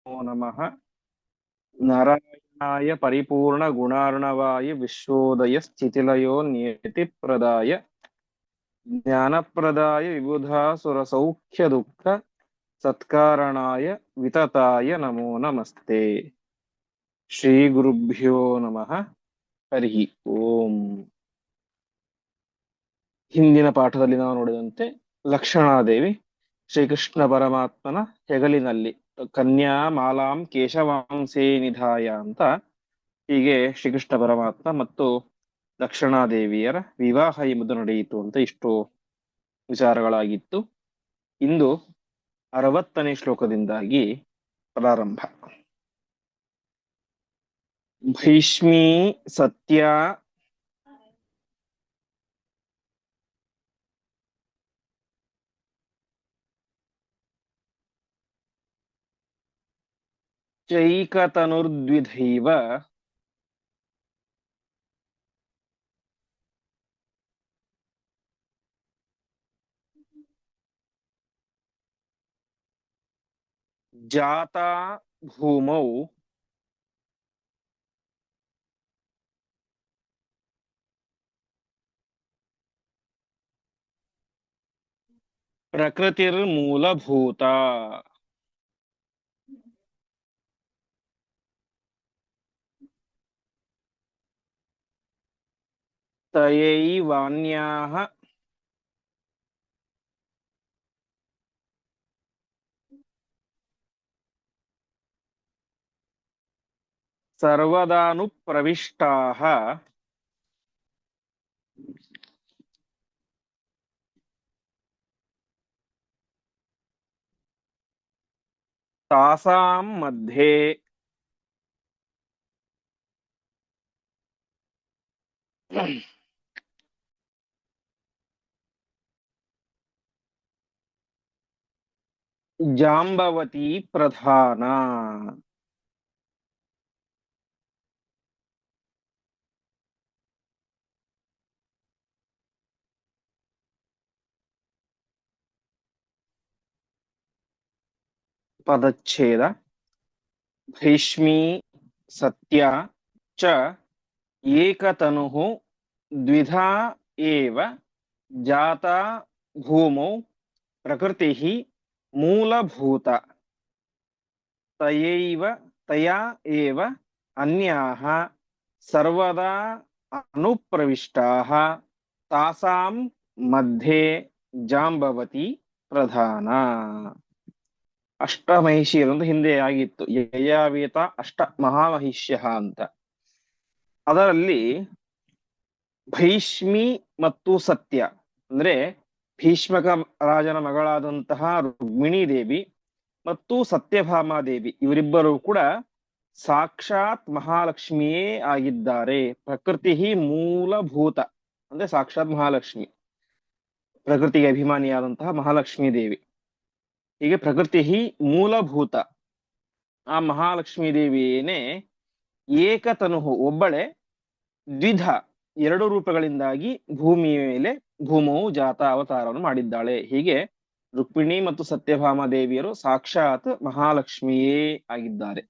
नमः नारायणाय परिपूर्णगुणार्णवाय विश्वोदयस्थितिलयो नियतिप्रदाय ज्ञानप्रदाय विबुधासुरसौख्यदुःख सत्कारणाय वितताय नमो नमस्ते। ಶ್ರೀಗುರುಭ್ಯೋ ನಮಃ. ಹರಿ ಓಂ. ಹಿಂದಿನ ಪಾಠದಲ್ಲಿ ನಾವು ನೋಡಿದಂತೆ ಲಕ್ಷಣಾದೇವಿ ಶ್ರೀಕೃಷ್ಣ ಪರಮಾತ್ಮನ ಹೆಗಲಿನಲ್ಲಿ ಕನ್ಯಾ ಮಾಲಾಂ ಕೇಶವಾಂಸೇ ನಿಧಾಯ ಅಂತ ಹೀಗೆ ಶ್ರೀಕೃಷ್ಣ ಪರಮಾತ್ಮ ಮತ್ತು ಲಕ್ಷಣಾದೇವಿಯರ ವಿವಾಹ ಎಂಬುದು ನಡೆಯಿತು ಅಂತ ಇಷ್ಟು ವಿಚಾರಗಳಾಗಿತ್ತು. ಇಂದು 60ನೇ ಶ್ಲೋಕದಿಂದಾಗಿ ಪ್ರಾರಂಭ. ಭೈಷ್ಮೀ ಸತ್ಯ ಚೈಕತನುರ್ದ್ವಿಧೈವ ಜಾತಾ ಭೂಮೌ ಪ್ರಕೃತಿರ್ಮೂಲಭೂತ ತಯೈವಾನ್ಯಾಃ ಸರ್ವದಾನುಪ್ರವಿಷ್ಟಾಃ ತಾಸಾಂ ಮಧ್ಯೆ ಜಾಂಬವತಿ ಪ್ರಧಾನ. ಪದಚ್ಛೇದ. ಭೈಷ್ಮೀ ಸತ್ಯ ಚ ಏಕತನುಃ ದ್ವಿಧಾ ಏವ ಜಾತಾ ಭೂಮೌ ಪ್ರಕೃತಿಃ ಮೂಲಭೂತ ತಯಾ ಏವ ಅನ್ಯಾಃ ಸರ್ವದಾ ಅನುಪ್ರವಿಷ್ಟಾಃ ತಾಸಾಂ ಮಧ್ಯೆ ಜಾಂಬವತಿ ಪ್ರಧಾನ. ಅಷ್ಟಮಹಿಷಿಯರು ಅಂತ ಹಿಂದೆ ಆಗಿತ್ತು, ಯಯಾವೇತ ಅಷ್ಟ ಮಹಾಮಹಿಷ್ಯ ಅಂತ. ಅದರಲ್ಲಿ ಭೈಷ್ಮಿ ಮತ್ತು ಸತ್ಯ ಅಂದ್ರೆ ಭೀಷ್ಮಕ ರಾಜನ ಮಗಳಾದಂತಹ ರುಕ್ಮಿಣೀ ದೇವಿ ಮತ್ತು ಸತ್ಯಭಾಮಾದೇವಿ ಇವರಿಬ್ಬರು ಕೂಡ ಸಾಕ್ಷಾತ್ ಮಹಾಲಕ್ಷ್ಮಿಯೇ ಆಗಿದ್ದಾರೆ. ಪ್ರಕೃತಿ ಮೂಲಭೂತ ಅಂದ್ರೆ ಸಾಕ್ಷಾತ್ ಮಹಾಲಕ್ಷ್ಮಿ, ಪ್ರಕೃತಿಗೆ ಅಭಿಮಾನಿಯಾದಂತಹ ಮಹಾಲಕ್ಷ್ಮೀ ದೇವಿ. ಹೀಗೆ ಪ್ರಕೃತಿ ಮೂಲಭೂತ ಆ ಮಹಾಲಕ್ಷ್ಮೀ ದೇವಿಯೇನೆ ಏಕತನುಹು ಒಬ್ಬಳೆ ದ್ವಿಧ ಎರಡು ರೂಪಗಳಿಂದಾಗಿ ಭೂಮಿಯ ಮೇಲೆ ಭೂಮವು ಜಾತ ಅವತಾರವನ್ನು ಮಾಡಿದ್ದಾಳೆ. ಹೀಗೆ ರುಕ್ಮಿಣಿ ಮತ್ತು ಸತ್ಯಭಾಮ ದೇವಿಯರು ಸಾಕ್ಷಾತ್ ಮಹಾಲಕ್ಷ್ಮಿಯೇ ಆಗಿದ್ದಾರೆ.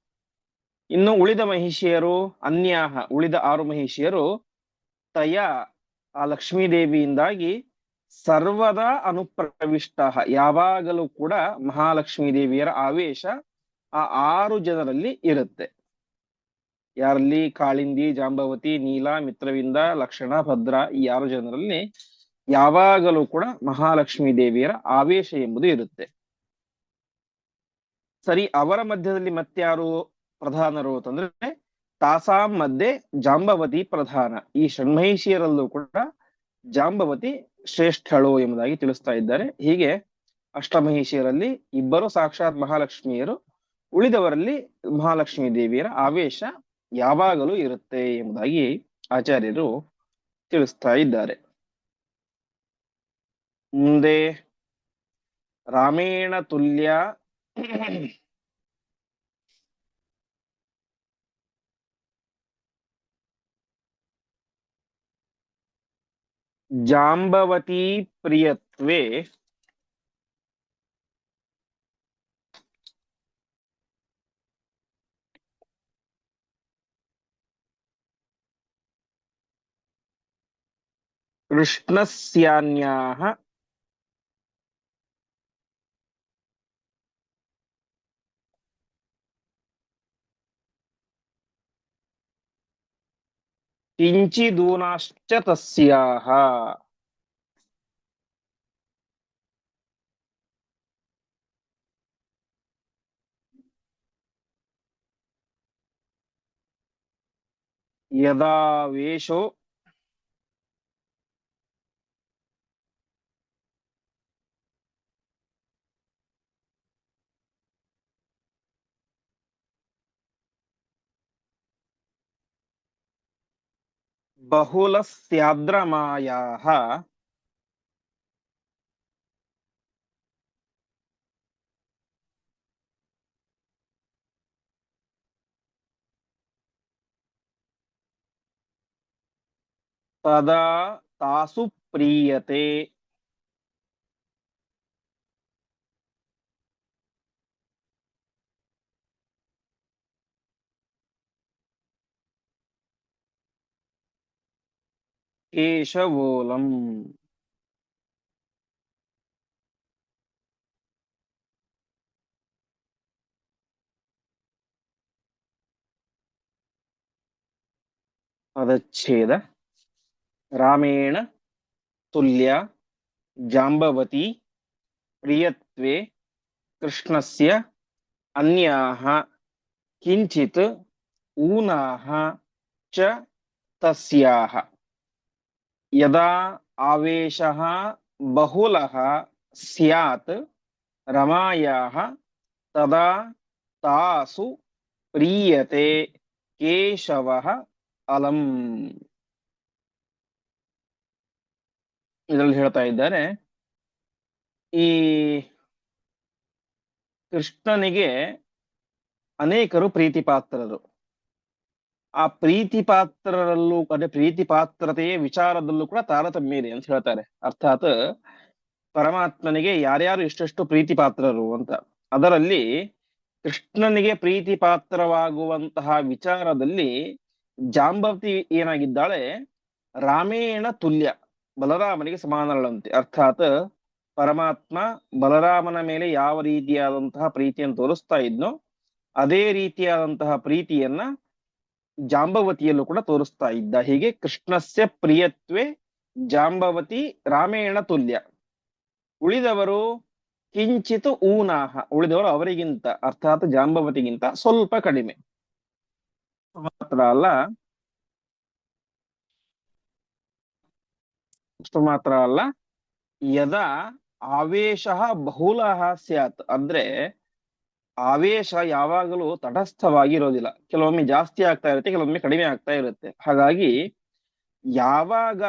ಇನ್ನು ಉಳಿದ ಮಹಿಷಿಯರು ಅನ್ಯಾಹ ಉಳಿದ 6 ಮಹಿಷಿಯರು ತಯ ಆ ಲಕ್ಷ್ಮೀ ದೇವಿಯಿಂದಾಗಿ ಸರ್ವದಾ ಅನುಪ್ರವಿಷ್ಟ ಯಾವಾಗಲೂ ಕೂಡ ಮಹಾಲಕ್ಷ್ಮೀ ದೇವಿಯರ ಆವೇಶ ಆ 6 ಜನರಲ್ಲಿ ಇರುತ್ತೆ. ಯಾರಲ್ಲಿ ಕಾಳಿಂದಿ, ಜಾಂಬವತಿ, ನೀಲ, ಮಿತ್ರವಿಂದ, ಲಕ್ಷಣ, ಭದ್ರ ಈ 6 ಜನರಲ್ಲಿ ಯಾವಾಗಲೂ ಕೂಡ ಮಹಾಲಕ್ಷ್ಮೀ ದೇವಿಯರ ಆವೇಶ ಎಂಬುದು ಇರುತ್ತೆ. ಸರಿ, ಅವರ ಮಧ್ಯದಲ್ಲಿ ಮತ್ಯಾರು ಪ್ರಧಾನರು ಅಂತಂದ್ರೆ ತಾಸಾಂ ಮಧ್ಯೆ ಜಾಂಬವತಿ ಪ್ರಧಾನ. ಈ ಷಣ್ಮಹಿಷಿಯರಲ್ಲೂ ಕೂಡ ಜಾಂಬವತಿ ಶ್ರೇಷ್ಠಳು ಎಂಬುದಾಗಿ ತಿಳಿಸ್ತಾ ಇದ್ದಾರೆ. ಹೀಗೆ ಅಷ್ಟಮಹಿಷಿಯರಲ್ಲಿ ಇಬ್ಬರು ಸಾಕ್ಷಾತ್ ಮಹಾಲಕ್ಷ್ಮಿಯರು, ಉಳಿದವರಲ್ಲಿ ಮಹಾಲಕ್ಷ್ಮೀ ದೇವಿಯರ ಆವೇಶ ಯಾವಾಗಲೂ ಇರುತ್ತೆ ಎಂಬುದಾಗಿ ಆಚಾರ್ಯರು ತಿಳಿಸ್ತಾ ಇದ್ದಾರೆ. ಮುಂದೆ ರಾಮೇಣ ತುಲ್ಯ ಜಾಂಬವತಿ ಪ್ರಿಯತ್ವೇ कृष्णस्यान्याः किञ्चिदूनाश्च तस्याः यदा वेशो बहुलस्याद्रमायाः तदा तासु प्रीयते। केशवोलम्। पदच्छेद। रामेण तुल्या जाम्बवती प्रियत्वे कृष्णस्य अन्याः किञ्चित् ऊनाः च तस्याः। यदा आवेशः बहुलः स्यात् रमायाः तदा तासु प्रीयते ಕೇಶವಃ ಅಲಂ। ಇದರಲ್ಲಿ ಹೇಳ್ತಾ ಇದ್ದಾರೆ, ಈ ಕೃಷ್ಣನಿಗೆ ಅನೇಕರು ಪ್ರೀತಿ ಪಾತ್ರರು. ಆ ಪ್ರೀತಿ ಪಾತ್ರರಲ್ಲೂ ಅದೇ ಪ್ರೀತಿ ಪಾತ್ರತೆಯ ವಿಚಾರದಲ್ಲೂ ಕೂಡ ತಾರತಮ್ಯ ಇದೆ ಅಂತ ಹೇಳ್ತಾರೆ. ಅರ್ಥಾತ್ ಪರಮಾತ್ಮನಿಗೆ ಯಾರ್ಯಾರು ಎಷ್ಟೆಷ್ಟು ಪ್ರೀತಿ ಪಾತ್ರರು ಅಂತ. ಅದರಲ್ಲಿ ಕೃಷ್ಣನಿಗೆ ಪ್ರೀತಿ ಪಾತ್ರವಾಗುವಂತಹ ವಿಚಾರದಲ್ಲಿ ಜಾಂಬವತಿ ಏನಾಗಿದ್ದಾಳೆ, ರಾಮೇಣ ತುಲ್ಯ, ಬಲರಾಮನಿಗೆ ಸಮಾನಳಂತೆ. ಅರ್ಥಾತ್ ಪರಮಾತ್ಮ ಬಲರಾಮನ ಮೇಲೆ ಯಾವ ರೀತಿಯಾದಂತಹ ಪ್ರೀತಿಯನ್ನು ತೋರಿಸ್ತಾ ಇದ್ನೋ ಅದೇ ರೀತಿಯಾದಂತಹ ಪ್ರೀತಿಯನ್ನ ಜಾಂಬವತಿಯಲ್ಲೂ ಕೂಡ ತೋರಿಸ್ತಾ ಇದ್ದ. ಹೀಗೆ ಕೃಷ್ಣಸ್ಯ ಪ್ರಿಯತ್ವೆ ಜಾಂಬವತಿ ರಾಮೇಣ ತುಲ್ಯ. ಉಳಿದವರು ಕಿಂಚಿತ್ ಊನಾಹ, ಉಳಿದವರು ಅವರಿಗಿಂತ ಅರ್ಥಾತ್ ಜಾಂಬವತಿಗಿಂತ ಸ್ವಲ್ಪ ಕಡಿಮೆ. ಮಾತ್ರ ಅಲ್ಲ, ಅಷ್ಟು ಮಾತ್ರ ಅಲ್ಲ, ಯದಾ ಆವೇಶ ಬಹುಲ ಸ್ಯಾತ್, ಅಂದ್ರೆ ಆವೇಶ ಯಾವಾಗಲೂ ತಟಸ್ಥವಾಗಿರೋದಿಲ್ಲ, ಕೆಲವೊಮ್ಮೆ ಜಾಸ್ತಿ ಆಗ್ತಾ ಇರುತ್ತೆ, ಕೆಲವೊಮ್ಮೆ ಕಡಿಮೆ ಆಗ್ತಾ ಇರುತ್ತೆ. ಹಾಗಾಗಿ ಯಾವಾಗ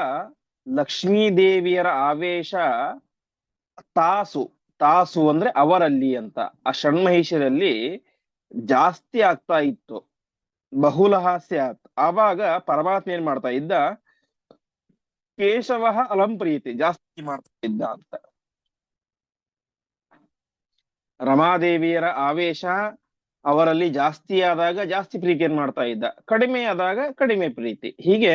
ಲಕ್ಷ್ಮೀ ದೇವಿಯರ ಆವೇಶ ತಾಸು, ತಾಸು ಅಂದ್ರೆ ಅವರಲ್ಲಿ ಅಂತ, ಆ ಷಣ್ಮಹಿಷರಲ್ಲಿ ಜಾಸ್ತಿ ಆಗ್ತಾ ಇತ್ತು, ಬಹುಲಃ ಸ್ಯಾತ್, ಆವಾಗ ಪರಮಾತ್ಮ ಏನ್ ಮಾಡ್ತಾ ಇದ್ದ, ಕೇಶವ ಅಲಂ ಪ್ರೀತಿ ಜಾಸ್ತಿ ಮಾಡ್ತಾ ಇದ್ದ ಅಂತ. ರಮಾದೇವಿಯರ ಆವೇಶ ಅವರಲ್ಲಿ ಜಾಸ್ತಿ ಆದಾಗ ಜಾಸ್ತಿ ಪ್ರೀತಿಯನ್ನು ಮಾಡ್ತಾ ಇದ್ದ, ಕಡಿಮೆ ಆದಾಗ ಕಡಿಮೆ ಪ್ರೀತಿ. ಹೀಗೆ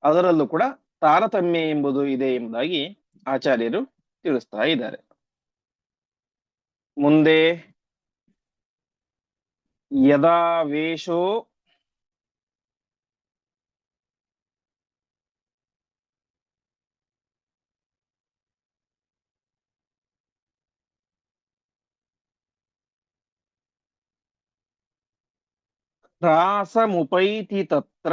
ಅದರಲ್ಲೂ ಕೂಡ ತಾರತಮ್ಯ ಎಂಬುದು ಇದೆ ಎಂಬುದಾಗಿ ಆಚಾರ್ಯರು ತಿಳಿಸ್ತಾ ಇದ್ದಾರೆ. ಮುಂದೆ ಯದಾ ವೇಷೋ ह्रासमुपैति तत्र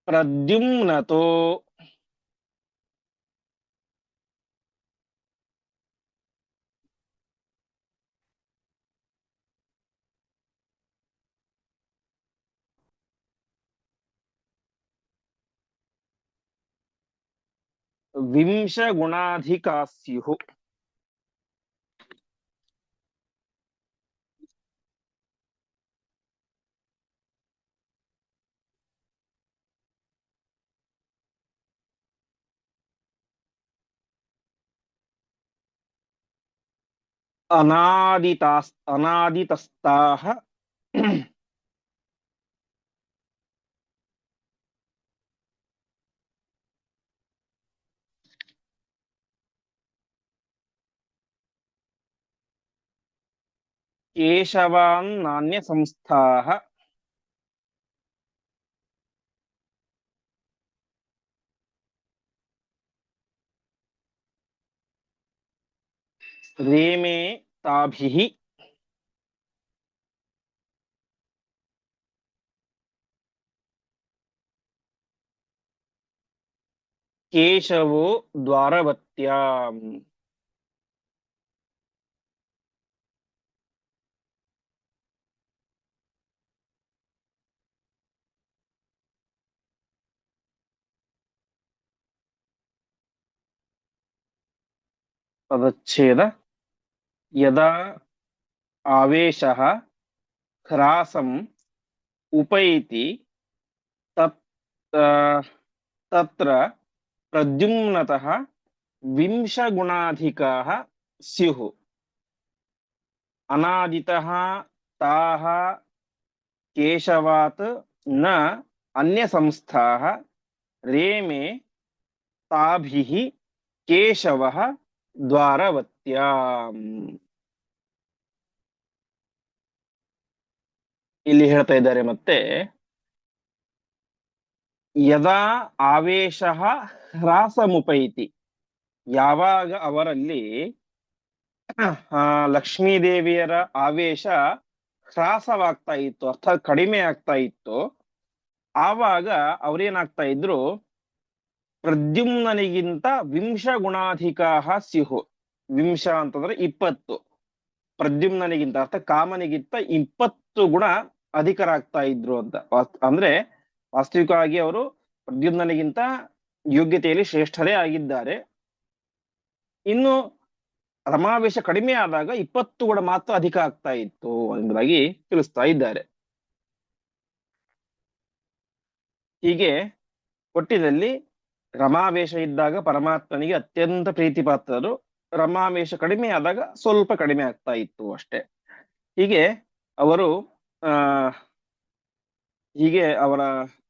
प्रद्युम्नतो विंश गुणाधिका स्युः। अनादितस्ताः केशवान् नान्यसंस्थाः रेमे ताभिः केशवो द्वारवत्याम्। पदच्छेद यदा आवेशः ह्रासम् उपैति तत् तत्र प्रद्युम्नतः विंशगुणाधिकाः स्युः। अनादितः ताः केशवात् न अन्यसंस्थाः रेमे ताभिः ಕೇಶವಃ ದ್ವಾರವತ್ಯಾಂ. ಇಲ್ಲಿ ಹೇಳ್ತಾ ಇದ್ದಾರೆ ಮತ್ತೆ, ಯದಾ ಆವೇಶ ಹ್ರಾಸಮುಪೈತಿ, ಯಾವಾಗ ಅವರಲ್ಲಿ ಲಕ್ಷ್ಮೀದೇವಿಯರ ಆವೇಶ ಹ್ರಾಸವಾಗ್ತಾ ಇತ್ತು, ಅರ್ಥಾತ್ ಕಡಿಮೆ ಆಗ್ತಾ ಇತ್ತು, ಆವಾಗ ಅವ್ರೇನಾಗ್ತಾ ಇದ್ರು, ಪ್ರದ್ಯುಮ್ನನಿಗಿಂತ ವಿಂಶ ಗುಣಾಧಿಕಾಹ ಸ್ಯುಹು. ವಿಂಶ ಅಂತಂದ್ರೆ 20, ಪ್ರದ್ಯುಮ್ನನಿಗಿಂತ ಅರ್ಥ ಕಾಮನಿಗಿಂತ 20 ಗುಣ ಅಧಿಕರಾಗ್ತಾ ಇದ್ರು ಅಂತ. ಅಂದ್ರೆ ವಾಸ್ತವಿಕವಾಗಿ ಅವರು ಪ್ರದ್ಯುಮ್ನನಿಗಿಂತ ಯೋಗ್ಯತೆಯಲ್ಲಿ ಶ್ರೇಷ್ಠರೇ ಆಗಿದ್ದಾರೆ. ಇನ್ನು ರಮಾವೇಶ ಕಡಿಮೆ ಆದಾಗ 20 ಗುಣ ಮಾತ್ರ ಅಧಿಕ ಆಗ್ತಾ ಇತ್ತು ಎಂಬುದಾಗಿ ತಿಳಿಸ್ತಾ ಇದ್ದಾರೆ. ಹೀಗೆ ಒಟ್ಟಿನಲ್ಲಿ ರಮಾವೇಶ ಇದ್ದಾಗ ಪರಮಾತ್ಮನಿಗೆ ಅತ್ಯಂತ ಪ್ರೀತಿ ಪಾತ್ರರು, ರಮಾವೇಶ ಕಡಿಮೆ ಆದಾಗ ಸ್ವಲ್ಪ ಕಡಿಮೆ ಆಗ್ತಾ ಇತ್ತು ಅಷ್ಟೇ. ಹೀಗೆ ಅವರು ಹೀಗೆ ಅವರ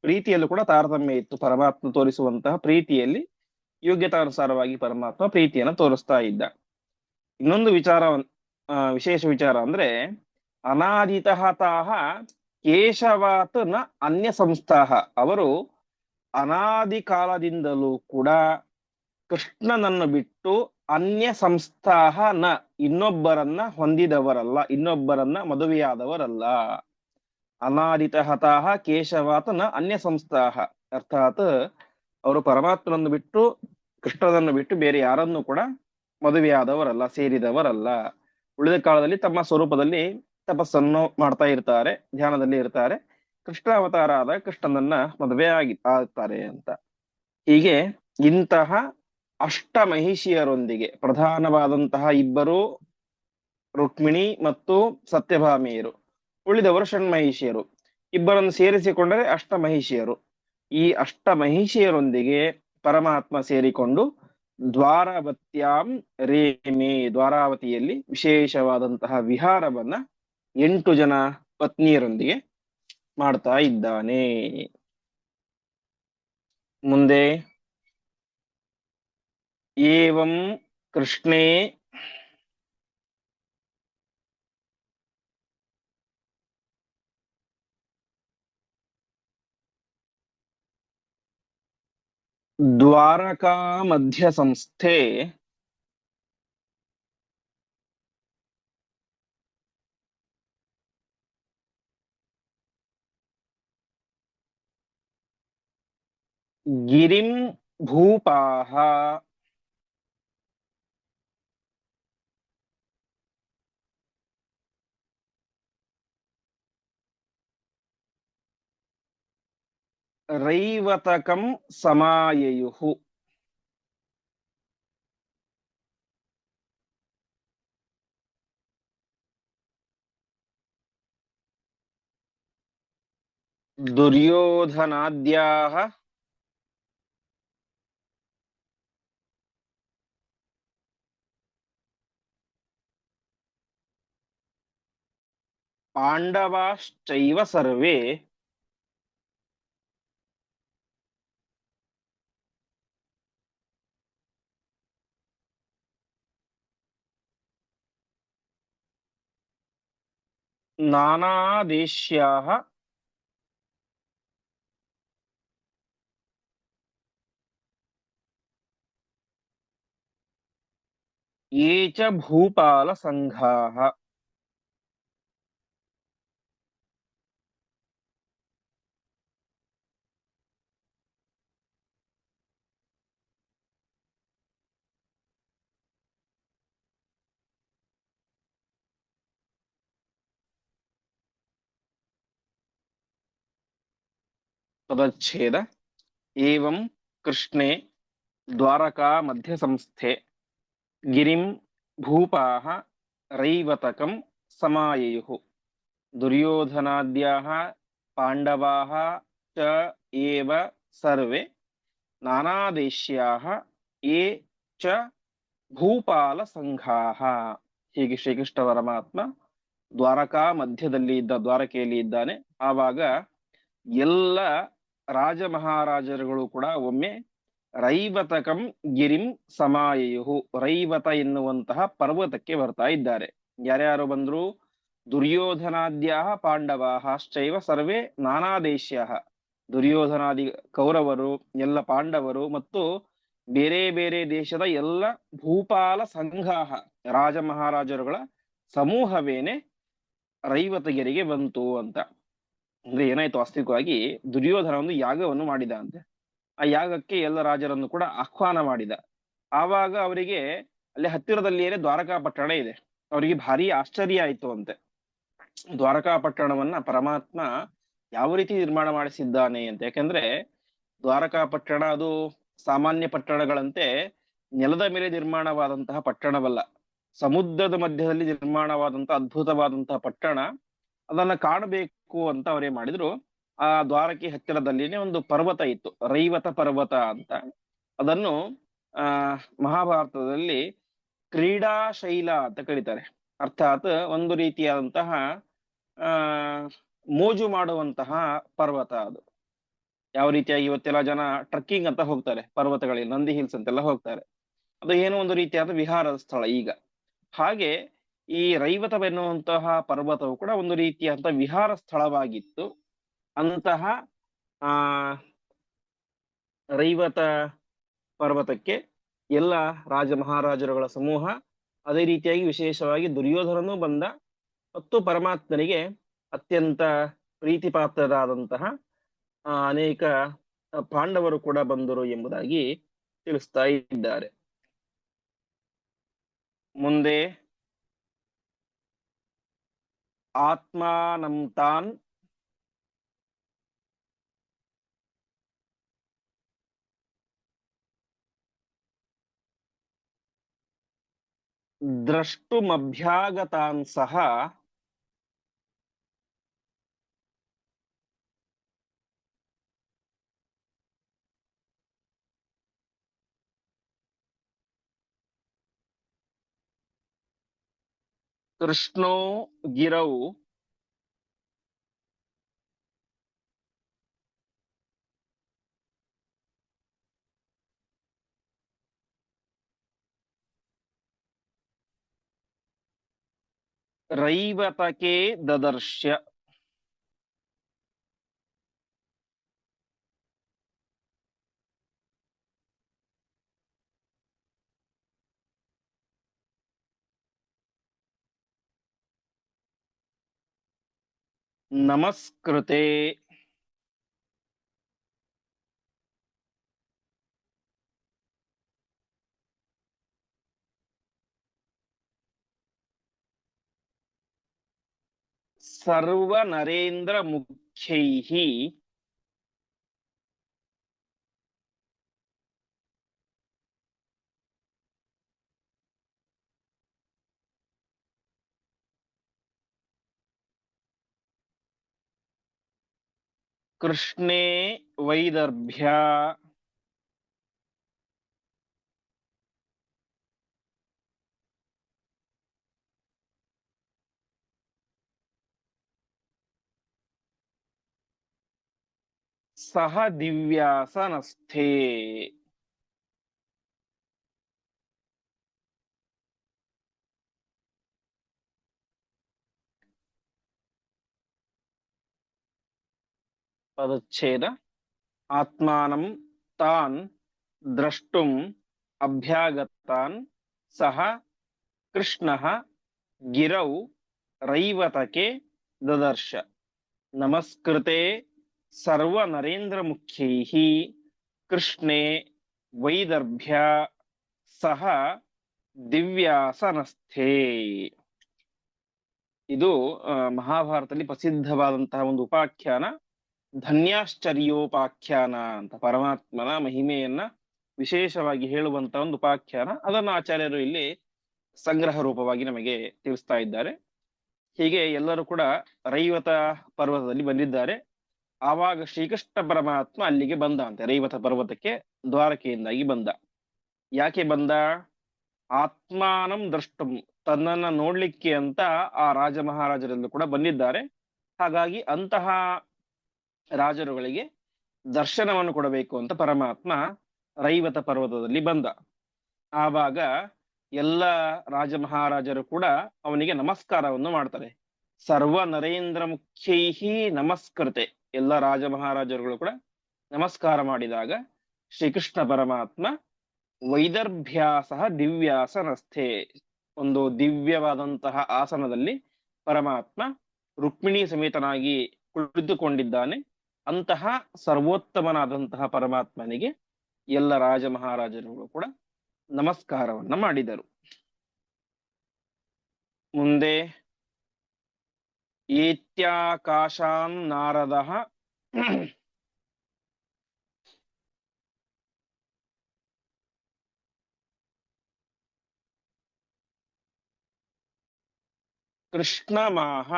ಪ್ರೀತಿಯಲ್ಲೂ ಕೂಡ ತಾರತಮ್ಯ ಇತ್ತು. ಪರಮಾತ್ಮ ತೋರಿಸುವಂತಹ ಪ್ರೀತಿಯಲ್ಲಿ ಯೋಗ್ಯತಾನುಸಾರವಾಗಿ ಪರಮಾತ್ಮ ಪ್ರೀತಿಯನ್ನು ತೋರಿಸ್ತಾ ಇದ್ದ. ಇನ್ನೊಂದು ವಿಶೇಷ ವಿಚಾರ ಅಂದ್ರೆ, ಅನಾದಿತಃ ತಾಹ ಕೇಶವಾತ್ ನ ಅನ್ಯ ಸಂಸ್ಥಾಹ, ಅವರು ಅನಾದಿ ಕಾಲದಿಂದಲೂ ಕೂಡ ಕೃಷ್ಣನನ್ನು ಬಿಟ್ಟು ಅನ್ಯ ಸಂಸ್ಥಾಹ ನ, ಇನ್ನೊಬ್ಬರನ್ನ ಹೊಂದಿದವರಲ್ಲ, ಇನ್ನೊಬ್ಬರನ್ನ ಮದುವೆಯಾದವರಲ್ಲ. ಅನಾದಿತಃ ತಾಹ ಕೇಶವಾತ್ ನ ಅನ್ಯ ಸಂಸ್ಥಾಹ, ಅರ್ಥಾತ್ ಅವರು ಪರಮಾತ್ಮನನ್ನು ಬಿಟ್ಟು ಕೃಷ್ಣನನ್ನು ಬಿಟ್ಟು ಬೇರೆ ಯಾರನ್ನು ಕೂಡ ಮದುವೆಯಾದವರಲ್ಲ, ಸೇರಿದವರಲ್ಲ. ಉಳಿದ ಕಾಲದಲ್ಲಿ ತಮ್ಮ ಸ್ವರೂಪದಲ್ಲಿ ತಪಸ್ಸನ್ನು ಮಾಡ್ತಾ ಇರ್ತಾರೆ, ಧ್ಯಾನದಲ್ಲಿ ಇರ್ತಾರೆ. ಕೃಷ್ಣ ಅವತಾರ ಆದಾಗ ಕೃಷ್ಣನನ್ನ ಮದುವೆ ಆಗ್ತಾರೆ ಅಂತ. ಹೀಗೆ ಇಂತಹ ಅಷ್ಟ ಮಹಿಷಿಯರೊಂದಿಗೆ, ಪ್ರಧಾನವಾದಂತಹ ಇಬ್ಬರು ರುಕ್ಮಿಣಿ ಮತ್ತು ಸತ್ಯಭಾಮಿಯರು, ಉಳಿದವರು ಷಣ್ಮಹಿಷಿಯರು, ಇಬ್ಬರನ್ನು ಸೇರಿಸಿಕೊಂಡರೆ ಅಷ್ಟ ಮಹಿಷಿಯರು. ಈ ಅಷ್ಟ ಮಹಿಷಿಯರೊಂದಿಗೆ ಪರಮಾತ್ಮ ಸೇರಿಕೊಂಡು ದ್ವಾರವತ್ಯಾಂ ರೇಮೆ, ದ್ವಾರಾವತಿಯಲ್ಲಿ ವಿಶೇಷವಾದಂತಹ ವಿಹಾರವನ್ನ 8 ಜನ ಪತ್ನಿಯರೊಂದಿಗೆ ಮಾಡ್ತಾ ಇದ್ದಾನೆ. ಮುಂದೆ ಏವಂ ಕೃಷ್ಣೇ ದ್ವಾರಕಾ ಮಧ್ಯ ಸಂಸ್ಥೆ ಗಿರಿಂ ಭೂಪಾಹ ರೈವತಕಂ ಸಮಾಯಯುಃ. ದುರ್ಯೋಧನಾದ್ಯಾಹ ಪಾಂಡವಾಶ್ಚೈವ ಸರ್ವೇ ನಾನಾದೇಶ್ಯಾಃ ಯೇ ಚ ಭೂಪಾಲ ಸಂಘಾಃ. ಪದಚ್ಛೇದ ಏವಂ ಕೃಷ್ಣೇ ದ್ವಾರಕಾ ಮಧ್ಯ ಸಂಸ್ಥೆ ಗಿರಿಂ ಭೂಪಾಃ ರೈವತಕಂ ಸಮಾಯಯುಃ. ದುರ್ಯೋಧನಾದ್ಯಾಃ ಪಾಂಡವಾಃ ಚ ಏವ ಸರ್ವೇ ನಾನಾದೇಶ್ಯಾಃ ಯೇ ಚ ಭೂಪಾಲ ಸಂಘಾಃ. ಹೀಗೆ ಶ್ರೀಕೃಷ್ಣ ಪರಮಾತ್ಮ ದ್ವಾರಕಾ ಮಧ್ಯದಲ್ಲಿ ಇದ್ದ, ದ್ವಾರಕೆಯಲ್ಲಿ ಇದ್ದಾನೆ. ಆವಾಗ ಎಲ್ಲ ರಾಜ ಮಹಾರಾಜರುಗಳು ಕೂಡ ಒಮ್ಮೆ ರೈವತಕಂ ಗಿರಿಂ ಸಮಾಯಯುಹು, ರೈವತ ಎನ್ನುವಂತಹ ಪರ್ವತಕ್ಕೆ ಬರ್ತಾ ಇದ್ದಾರೆ. ಯಾರ್ಯಾರು ಬಂದ್ರು? ದುರ್ಯೋಧನಾದ್ಯಾಹ ಪಾಂಡವಾಶ್ಚೈವ ಸರ್ವೇ ನಾನಾದೇಶ್ಯಾಹ. ದುರ್ಯೋಧನಾದಿ ಕೌರವರು, ಎಲ್ಲ ಪಾಂಡವರು ಮತ್ತು ಬೇರೆ ಬೇರೆ ದೇಶದ ಎಲ್ಲ ಭೂಪಾಲ ಸಂಘಾಹ, ರಾಜ ಮಹಾರಾಜರುಗಳ ಸಮೂಹವೇನೆ ರೈವತಗಿರಿಗೆ ಬಂತು ಅಂತ. ಅಂದ್ರೆ ಏನಾಯ್ತು, ವಾಸ್ತವಿಕವಾಗಿ ದುರ್ಯೋಧನ ಒಂದು ಯಾಗವನ್ನು ಮಾಡಿದ ಅಂತೆ. ಆ ಯಾಗಕ್ಕೆ ಎಲ್ಲ ರಾಜರನ್ನು ಕೂಡ ಆಹ್ವಾನ ಮಾಡಿದ. ಆವಾಗ ಅವರಿಗೆ ಅಲ್ಲಿ ಹತ್ತಿರದಲ್ಲಿಯೇ ದ್ವಾರಕಾ ಪಟ್ಟಣ ಇದೆ. ಅವರಿಗೆ ಭಾರಿ ಆಶ್ಚರ್ಯ ಆಯ್ತು ಅಂತೆ. ದ್ವಾರಕಾ ಪಟ್ಟಣವನ್ನ ಪರಮಾತ್ಮ ಯಾವ ರೀತಿ ನಿರ್ಮಾಣ ಮಾಡಿಸಿದ್ದಾನೆ ಅಂತ. ಯಾಕಂದ್ರೆ ದ್ವಾರಕಾ ಪಟ್ಟಣ ಅದು ಸಾಮಾನ್ಯ ಪಟ್ಟಣಗಳಂತೆ ನೆಲದ ಮೇಲೆ ನಿರ್ಮಾಣವಾದಂತಹ ಪಟ್ಟಣವಲ್ಲ, ಸಮುದ್ರದ ಮಧ್ಯದಲ್ಲಿ ನಿರ್ಮಾಣವಾದಂತಹ ಅದ್ಭುತವಾದಂತಹ ಪಟ್ಟಣ. ಅದನ್ನ ಕಾಣಬೇಕು ಅಂತ ಅವರೇ ಮಾಡಿದ್ರು. ಆ ದ್ವಾರಕೆ ಹತ್ತಿರದಲ್ಲಿನೇ ಒಂದು ಪರ್ವತ ಇತ್ತು, ರೈವತ ಪರ್ವತ ಅಂತ. ಅದನ್ನು ಆ ಮಹಾಭಾರತದಲ್ಲಿ ಕ್ರೀಡಾಶೈಲ ಅಂತ ಕರೀತಾರೆ. ಅರ್ಥಾತ್ ಒಂದು ರೀತಿಯಾದಂತಹ ಆ ಮೋಜು ಮಾಡುವಂತಹ ಪರ್ವತ ಅದು. ಯಾವ ರೀತಿಯಾಗಿ ಇವತ್ತೆಲ್ಲ ಜನ ಟ್ರಕ್ಕಿಂಗ್ ಅಂತ ಹೋಗ್ತಾರೆ ಪರ್ವತಗಳಲ್ಲಿ, ನಂದಿ ಹಿಲ್ಸ್ ಅಂತೆಲ್ಲ ಹೋಗ್ತಾರೆ. ಅದು ಏನೋ ಒಂದು ರೀತಿಯಾದ ವಿಹಾರದ ಸ್ಥಳ. ಈಗ ಹಾಗೆ ಈ ರೈವತವೆನ್ನುವಂತಹ ಪರ್ವತವು ಕೂಡ ಒಂದು ರೀತಿಯಾದಂತಹ ವಿಹಾರ ಸ್ಥಳವಾಗಿತ್ತು. ಅಂತಹ ಆ ರೈವತ ಪರ್ವತಕ್ಕೆ ಎಲ್ಲ ರಾಜ ಮಹಾರಾಜರುಗಳ ಸಮೂಹ, ಅದೇ ರೀತಿಯಾಗಿ ವಿಶೇಷವಾಗಿ ದುರ್ಯೋಧನನೂ ಬಂದ ಮತ್ತು ಪರಮಾತ್ಮನಿಗೆ ಅತ್ಯಂತ ಪ್ರೀತಿಪಾತ್ರರಾದಂತಹ ಅನೇಕ ಪಾಂಡವರು ಕೂಡ ಬಂದರು ಎಂಬುದಾಗಿ ತಿಳಿಸ್ತಾ ಇದ್ದಾರೆ. ಮುಂದೆ ಆತ್ಮಾನಂ ತಾನ್ ದ್ರಷ್ಟುಮಭ್ಯಾಗತಾನ್ ಸಹ ಕೃಷ್ಣೋ ಗಿರೌ ರೈವತಕೆ ದದರ್ಶ್ಯ. ನಮಸ್ಕೃತೆ ಸರ್ವ ನರೇಂದ್ರ ಮುಖ್ಯೈಃ ಕೃಷ್ಣೇ ವೈದರ್ಭ್ಯ. ಸಹ ದಿವ್ಯಾಸನಸ್ಥೆ. ಪದಚ್ಛೇದ. ಆತ್ಮಾನಂ ತಾನ್ ದ್ರಷ್ಟುಂ ಅಭ್ಯಾಗತಾನ್ ಸಹ ಕೃಷ್ಣಃ ಗಿರೌ ರೈವತಕೆ ದದರ್ಶ. ನಮಸ್ಕೃತೆ ಸರ್ವ ನರೇಂದ್ರ ಮುಖ್ಯೈಃ ಕೃಷ್ಣೇ ವೈದರ್ಭ್ಯ ಸಹ ದಿವ್ಯಾಸನಸ್ಥೆ. ಇದು ಮಹಾಭಾರತದಲ್ಲಿ ಪ್ರಸಿದ್ಧವಾದಂತಹ ಒಂದು ಉಪಾಖ್ಯಾನ, ಧನ್ಯಾಶ್ಚರ್ಯೋಪಾಖ್ಯಾನ ಅಂತ. ಪರಮಾತ್ಮನ ಮಹಿಮೆಯನ್ನ ವಿಶೇಷವಾಗಿ ಹೇಳುವಂತಹ ಒಂದು ಉಪಾಖ್ಯಾನ. ಅದನ್ನು ಆಚಾರ್ಯರು ಇಲ್ಲಿ ಸಂಗ್ರಹ ರೂಪವಾಗಿ ನಮಗೆ ತಿಳಿಸ್ತಾ ಇದ್ದಾರೆ. ಹೀಗೆ ಎಲ್ಲರೂ ಕೂಡ ರೈವತ ಪರ್ವತದಲ್ಲಿ ಬಂದಿದ್ದಾರೆ. ಆವಾಗ ಶ್ರೀಕೃಷ್ಣ ಪರಮಾತ್ಮ ಅಲ್ಲಿಗೆ ಬಂದ ಅಂತೆ, ರೈವತ ಪರ್ವತಕ್ಕೆ ದ್ವಾರಕೆಯಿಂದಾಗಿ ಬಂದ. ಯಾಕೆ ಬಂದ? ಆತ್ಮಾನಂ ದ್ರಷ್ಟುಂ, ತನ್ನನ್ನ ನೋಡ್ಲಿಕ್ಕೆ ಅಂತ ಆ ರಾಜ ಮಹಾರಾಜರೆಲ್ಲೂ ಕೂಡ ಬಂದಿದ್ದಾರೆ. ಹಾಗಾಗಿ ಅಂತಹ ರಾಜರುಗಳಿಗೆ ದರ್ಶನವನ್ನು ಕೊಡಬೇಕು ಅಂತ ಪರಮಾತ್ಮ ರೈವತ ಪರ್ವತದಲ್ಲಿ ಬಂದ. ಆವಾಗ ಎಲ್ಲ ರಾಜ ಮಹಾರಾಜರು ಕೂಡ ಅವನಿಗೆ ನಮಸ್ಕಾರವನ್ನು ಮಾಡ್ತಾರೆ. ಸರ್ವ ನರೇಂದ್ರ ಮುಖ್ಯೈಹಿ ನಮಸ್ಕೃತೆ, ಎಲ್ಲ ರಾಜ ಮಹಾರಾಜರುಗಳು ಕೂಡ ನಮಸ್ಕಾರ ಮಾಡಿದಾಗ ಶ್ರೀಕೃಷ್ಣ ಪರಮಾತ್ಮ ವೈದರ್ಭ್ಯಾಸ ದಿವ್ಯಾಸನಸ್ಥೆ, ಒಂದು ದಿವ್ಯವಾದಂತಹ ಆಸನದಲ್ಲಿ ಪರಮಾತ್ಮ ರುಕ್ಮಿಣಿ ಸಮೇತನಾಗಿ ಕುಳಿತುಕೊಂಡಿದ್ದಾನೆ. ಅಂತಹ ಸರ್ವೋತ್ತಮನಾದಂತಹ ಪರಮಾತ್ಮನಿಗೆ ಎಲ್ಲ ರಾಜ ಮಹಾರಾಜರುಗಳು ಕೂಡ ನಮಸ್ಕಾರವನ್ನ ಮಾಡಿದರು. ಮುಂದೆ ಏತ್ಯಾಕಾಶಾನ್ ನಾರದಃ ಕೃಷ್ಣಮಾಹ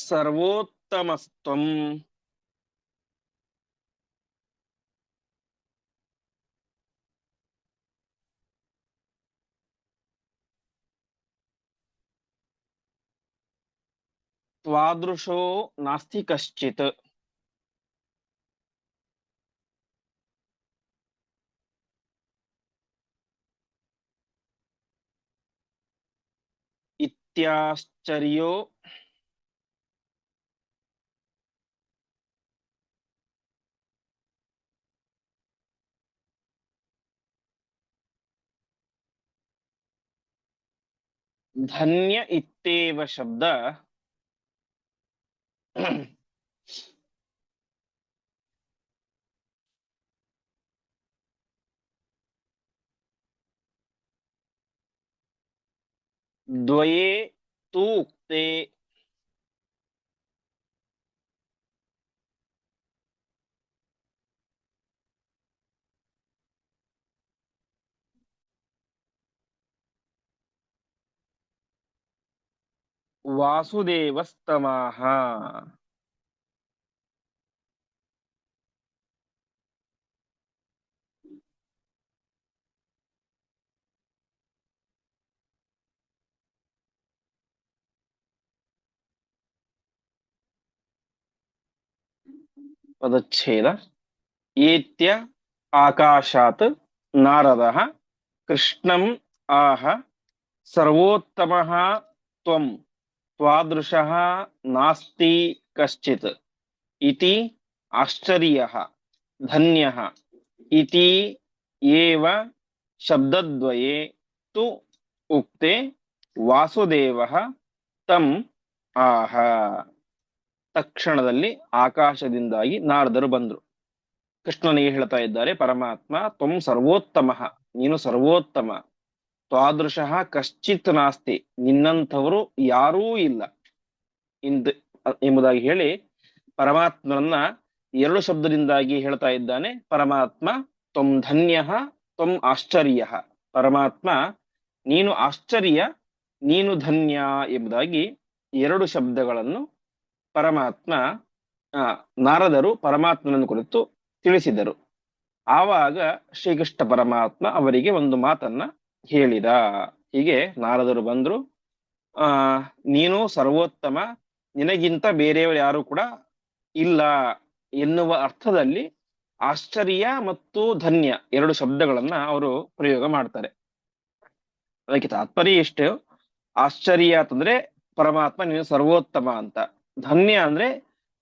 ಸರ್ವೋತ್ತಮಸ್ತ್ವಂ ತ್ವಾದೃಶೋ ನಾಸ್ತಿ ಕಶ್ಚಿತ್. ಇತ್ಯಾಶ್ಚರ್ಯೋ ಧನ್ಯ ಇತ್ತೇವ ಶಬ್ದ ದ್ವಯೇ ತು ಉಕ್ತೆ. ವಾಸುದೇವಸ್ತಮಾಹ. ಪದಚ್ಛೇದ. ಏತ್ಯ ಆಕಾಶಾತ್ ನಾರದಃ ಕೃಷ್ಣಂ ಆಹ ಸರ್ವೋತ್ತಮಃ ತ್ವಂ ತ್ವಾದೃಶಃ ನಾಸ್ತಿ ಕಶ್ಚಿತ್ ಇತಿ ಆಶ್ಚರ್ಯಃ ಧನ್ಯಃ ಇತಿ ಏವ ಶಬ್ದದ್ವಯೇ ತು ಉಕ್ತೆ ವಾಸುದೇವಃ ತಂ ಆಹ. ತಕ್ಷಣದಲ್ಲಿ ಆಕಾಶದಿಂದಾಗಿ ನಾರದರು ಬಂದ್ರು. ಕೃಷ್ಣನಿಗೆ ಹೇಳ್ತಾ ಇದ್ದಾರೆ ಪರಮಾತ್ಮ, ತ್ವಂ ಸರ್ವೋತ್ತಮಃ, ನೀನು ಸರ್ವೋತ್ತಮ, ತ್ವಾದೃಶಃ ಕಶ್ಚಿತ್ ನಾಸ್ತಿ, ನಿನ್ನಂಥವರು ಯಾರೂ ಇಲ್ಲ ಎಂಬುದಾಗಿ ಹೇಳಿ ಪರಮಾತ್ಮನನ್ನ ಎರಡು ಶಬ್ದದಿಂದಾಗಿ ಹೇಳ್ತಾ ಇದ್ದಾನೆ. ಪರಮಾತ್ಮ ತ್ವಂ ಧನ್ಯಃ ತ್ವಂ ಆಶ್ಚರ್ಯ. ಪರಮಾತ್ಮ ನೀನು ಆಶ್ಚರ್ಯ, ನೀನು ಧನ್ಯ ಎಂಬುದಾಗಿ ಎರಡು ಶಬ್ದಗಳನ್ನು ಪರಮಾತ್ಮ ನಾರದರು ಪರಮಾತ್ಮನನ್ನು ಕುರಿತು ತಿಳಿಸಿದರು. ಆವಾಗ ಶ್ರೀಕೃಷ್ಣ ಪರಮಾತ್ಮ ಅವರಿಗೆ ಒಂದು ಮಾತನ್ನ ಹೇಳಿದ. ಹೀಗೆ ನಾರದರು ಬಂದ್ರು, ಆ ನೀನು ಸರ್ವೋತ್ತಮ, ನಿನಗಿಂತ ಬೇರೆಯವರು ಯಾರು ಕೂಡ ಇಲ್ಲ ಎನ್ನುವ ಅರ್ಥದಲ್ಲಿ ಆಶ್ಚರ್ಯ ಮತ್ತು ಧನ್ಯ ಎರಡು ಶಬ್ದಗಳನ್ನ ಅವರು ಪ್ರಯೋಗ ಮಾಡ್ತಾರೆ. ಅದಕ್ಕೆ ತಾತ್ಪರ್ಯ ಎಷ್ಟು, ಆಶ್ಚರ್ಯ ಅಂತಂದ್ರೆ ಪರಮಾತ್ಮ ನೀನು ಸರ್ವೋತ್ತಮ ಅಂತ, ಧನ್ಯ ಅಂದ್ರೆ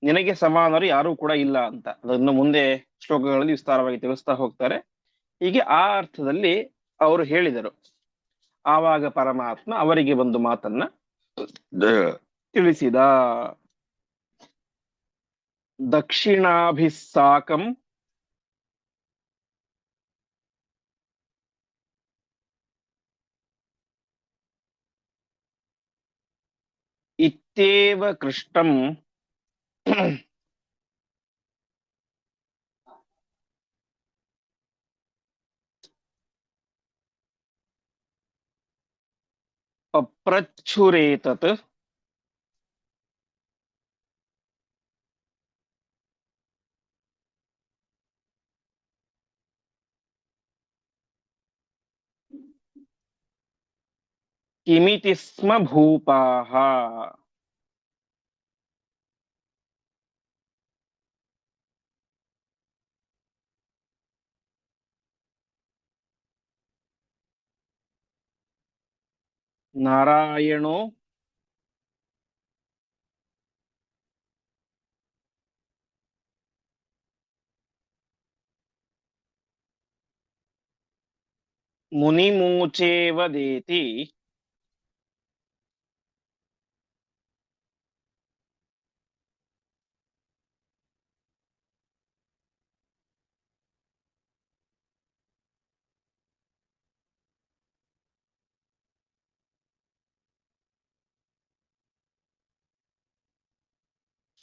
ನಿನಗೆ ಸಮಾನರು ಯಾರು ಕೂಡ ಇಲ್ಲ ಅಂತ. ಅದನ್ನು ಮುಂದೆ ಶ್ಲೋಕಗಳಲ್ಲಿ ವಿಸ್ತಾರವಾಗಿ ತಿಳಿಸ್ತಾ ಹೋಗ್ತಾರೆ. ಹೀಗೆ ಆ ಅರ್ಥದಲ್ಲಿ ಅವರು ಹೇಳಿದರು. ಆವಾಗ ಪರಮಾತ್ಮ ಅವರಿಗೆ ಒಂದು ಮಾತನ್ನ ತಿಳಿಸಿದ. ದಕ್ಷಿಣಾಭಿಸ್ಸಾಕಂ ಇತ್ಯೇವ ಕೃಷ್ಟಂ ಪಪ್ರಚ್ಛುರೇತತ್ ಕಿಮಿತಿ ಸ್ಮ ಭೂಪಾಃ. ನಾರಾಯಣೋ ಮುನಿಮೂಚೇವದೇತಿ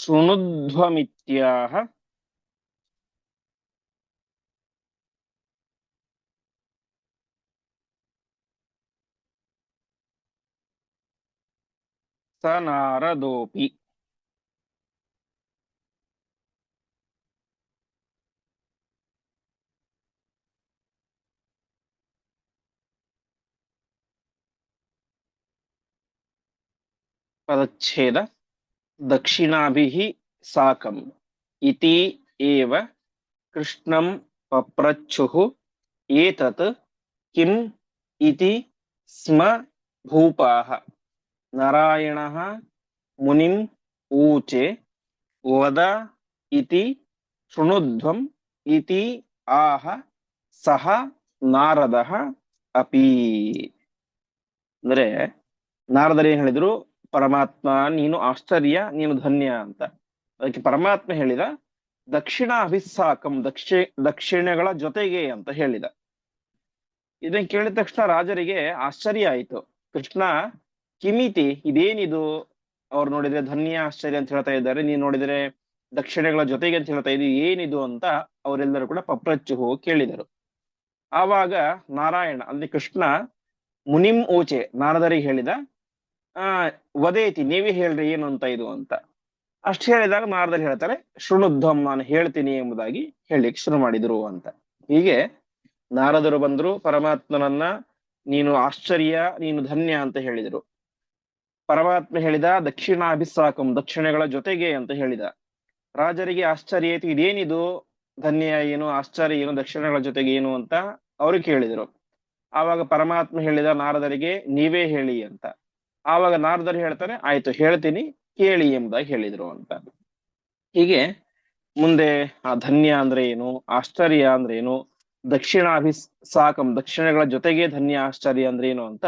ಶೃಣುಧ್ವಮಿತ್ಯಾಹ. ಸ ನಾರದೋಪಿ. ಪದಚ್ಛೇದ. ದಕ್ಷಿಣಾಭಿಃ ಸಾಕಂ ಇತಿ ಏವ ಕೃಷ್ಣಂ ಪಪ್ರಚ್ಛುಃ ಏತತ್ ಕಿಂ ಇತಿ ಸ್ಮ ಭೂಪಾಃ. ನಾರಾಯಣಃ ಮುನಿಂ ಊಚೆ ವದ ಇತಿ ಶೃಣುಧ್ವಂ ಇತಿ ಆಹ ಸಹ ನಾರದಃ ಅಪಿ. ಅಂದ್ರೆ ನಾರದರು ಏನ್ ಹೇಳಿದ್ರು, ಪರಮಾತ್ಮ ನೀನು ಆಶ್ಚರ್ಯ, ನೀನು ಧನ್ಯ ಅಂತ. ಅದಕ್ಕೆ ಪರಮಾತ್ಮ ಹೇಳಿದ ದಕ್ಷಿಣ ಅಭಿಸ್ಸಾಕಂ, ದಕ್ಷಿಣಗಳ ಜೊತೆಗೆ ಅಂತ ಹೇಳಿದ. ಇದನ್ನ ಕೇಳಿದ ತಕ್ಷಣ ರಾಜರಿಗೆ ಆಶ್ಚರ್ಯ ಆಯಿತು. ಕೃಷ್ಣ ಕಿಮಿತಿ, ಇದೇನಿದು? ಅವ್ರು ನೋಡಿದ್ರೆ ಧನ್ಯ ಆಶ್ಚರ್ಯ ಅಂತ ಹೇಳ್ತಾ ಇದ್ದಾರೆ, ನೀನ್ ನೋಡಿದ್ರೆ ದಕ್ಷಿಣಗಳ ಜೊತೆಗೆ ಅಂತ ಹೇಳ್ತಾ ಇದ್ದೀವಿ, ಏನಿದು ಅಂತ ಅವರೆಲ್ಲರೂ ಕೂಡ ಪಪ್ರಚ್ಚು ಕೇಳಿದರು. ಆವಾಗ ನಾರಾಯಣ ಅಂದ್ರೆ ಕೃಷ್ಣ ಮುನಿಂ ಊಚೆ ನಾರದರಿಗೆ ಹೇಳಿದ, ವದೇತಿ ನೀವೇ ಹೇಳ್ರಿ ಏನು ಅಂತ ಇದು ಅಂತ. ಅಷ್ಟು ಹೇಳಿದಾಗ ನಾರದರು ಹೇಳ್ತಾರೆ, ಶೃಣುಧ್ವಂ ನಾನು ಹೇಳ್ತೀನಿ ಎಂಬುದಾಗಿ ಹೇಳಲಿಕ್ಕೆ ಶುರು ಮಾಡಿದ್ರು ಅಂತ. ಹೀಗೆ ನಾರದರು ಬಂದ್ರು, ಪರಮಾತ್ಮನನ್ನ ನೀನು ಆಶ್ಚರ್ಯ, ನೀನು ಧನ್ಯ ಅಂತ ಹೇಳಿದರು. ಪರಮಾತ್ಮ ಹೇಳಿದ ದಕ್ಷಿಣಾಭಿಸ್ಸಾಕಂ, ದಕ್ಷಿಣಗಳ ಜೊತೆಗೆ ಅಂತ ಹೇಳಿದ. ರಾಜರಿಗೆ ಆಶ್ಚರ್ಯ ಆಯ್ತು, ಇದೇನಿದು? ಧನ್ಯ ಏನು, ಆಶ್ಚರ್ಯ ಏನು, ದಕ್ಷಿಣಗಳ ಜೊತೆಗೆ ಏನು ಅಂತ ಅವರು ಕೇಳಿದರು. ಆವಾಗ ಪರಮಾತ್ಮ ಹೇಳಿದ ನಾರದರಿಗೆ ನೀವೇ ಹೇಳಿ ಅಂತ. ಆವಾಗ ನಾರದರು ಹೇಳ್ತಾರೆ, ಆಯ್ತು ಹೇಳ್ತೀನಿ ಕೇಳಿ ಎಂಬುದಾಗಿ ಹೇಳಿದ್ರು ಅಂತ. ಹೀಗೆ ಮುಂದೆ ಆ ಧನ್ಯ ಅಂದ್ರೆ ಏನು, ಆಶ್ಚರ್ಯ ಅಂದ್ರೆ ಏನು, ದಕ್ಷಿಣಾಭಿಸ್ಸಾಕಂ ದಕ್ಷಿಣಗಳ ಜೊತೆಗೆ ಧನ್ಯ ಆಶ್ಚರ್ಯ ಅಂದ್ರೆ ಏನು ಅಂತ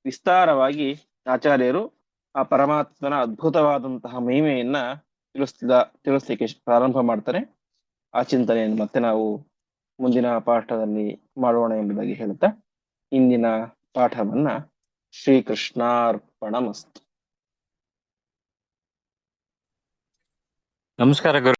ವಿಸ್ತಾರವಾಗಿ ಆಚಾರ್ಯರು ಆ ಪರಮಾತ್ಮನ ಅದ್ಭುತವಾದಂತಹ ಮಹಿಮೆಯನ್ನ ತಿಳಿಸ್ಲಿಕ್ಕೆ ಪ್ರಾರಂಭ ಮಾಡ್ತಾರೆ. ಆ ಚಿಂತನೆಯನ್ನು ಮತ್ತೆ ನಾವು ಮುಂದಿನ ಪಾಠದಲ್ಲಿ ಮಾಡೋಣ ಎಂಬುದಾಗಿ ಹೇಳುತ್ತಾ ಇಂದಿನ ಪಾಠವನ್ನ ಶ್ರೀಕೃಷ್ಣಾರ್ಪಣಮಸ್ತು. ನಮಸ್ಕಾರ ಗುರು.